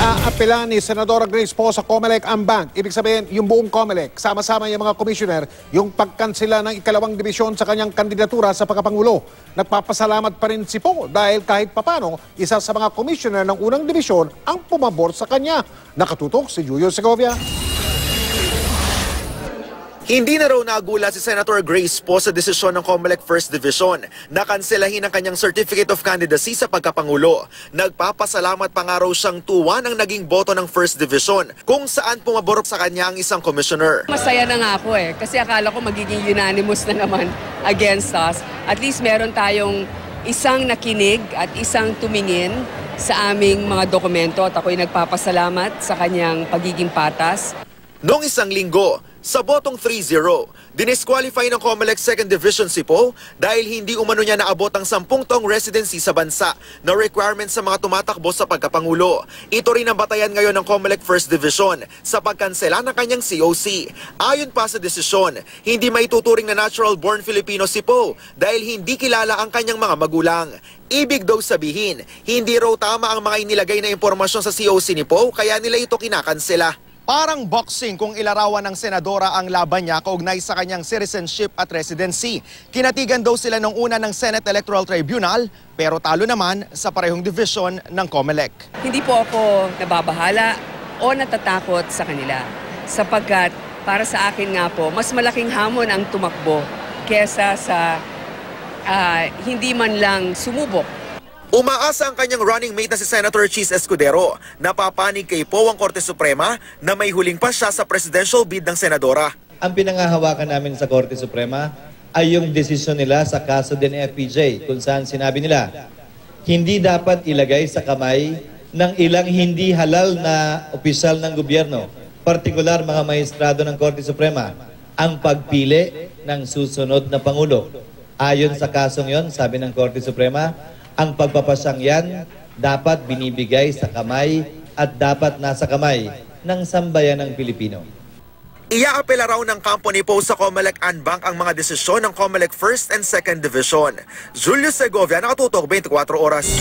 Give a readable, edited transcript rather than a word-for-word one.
Iaapela ni Senadora Grace Poe sa COMELEC ang bank. Ibig sabihin, yung buong COMELEC, sama-sama yung mga commissioner, yung pagkansela ng ikalawang dibisyon sa kanyang kandidatura sa pagkapangulo. Nagpapasalamat pa rin si Poe dahil kahit papano, isa sa mga commissioner ng unang dibisyon ang pumabor sa kanya. Nakatutok si Julio Segovia. Hindi na raw nagulat si Senator Grace Poe sa desisyon ng COMELEC First Division na kanselahin ang kanyang Certificate of Candidacy sa pagkapangulo. Nagpapasalamat pa nga raw siyang 2-1 ang naging boto ng First Division kung saan pumabor sa kanya ang isang commissioner. Masaya na nga ako kasi akala ko magiging unanimous na naman against us. At least meron tayong isang nakinig at isang tumingin sa aming mga dokumento at ako'y nagpapasalamat sa kanyang pagiging patas. Noong isang linggo, sa botong 3-0, dinisqualify ng COMELEC Second Division si Poe dahil hindi umano niya naabot ang 10 taong residency sa bansa na requirement sa mga tumatakbo sa pagkapangulo. Ito rin ang batayan ngayon ng COMELEC First Division sa pagkansela ng kanyang COC. Ayon pa sa desisyon, hindi maituturing na natural-born Filipino si Poe dahil hindi kilala ang kanyang mga magulang. Ibig daw sabihin, hindi raw tama ang mga inilagay na impormasyon sa COC ni Poe kaya nila ito kinakansela. Parang boxing kung ilarawan ng senadora ang laban niya kaugnay sa kanyang citizenship at residency. Kinatigan daw sila nung una ng Senate Electoral Tribunal pero talo naman sa parehong division ng COMELEC. Hindi po ako nababahala o natatakot sa kanila sapagkat para sa akin nga po, mas malaking hamon ang tumakbo kesa sa hindi man lang sumubok. Umaasa ang kanyang running mate na si Senator Chis Escudero. Napapanig kay Poe ang Korte Suprema na may huling pa siya sa presidential bid ng senadora. Ang pinangahawakan namin sa Korte Suprema ay yung desisyon nila sa kaso din FPJ kung saan sinabi nila hindi dapat ilagay sa kamay ng ilang hindi halal na opisyal ng gobyerno, partikular mga maestrado ng Korte Suprema, ang pagpili ng susunod na Pangulo. Ayon sa kasong yon, sabi ng Korte Suprema, ang pagpapasyang yan dapat binibigay sa kamay at dapat nasa kamay ng sambayan ng Pilipino. Iaapela raw ng kampo ni Poe sa COMELEC Anbank ang mga desisyon ng COMELEC First and Second Division. Julio Segovia, Nakatutok, 24 Oras.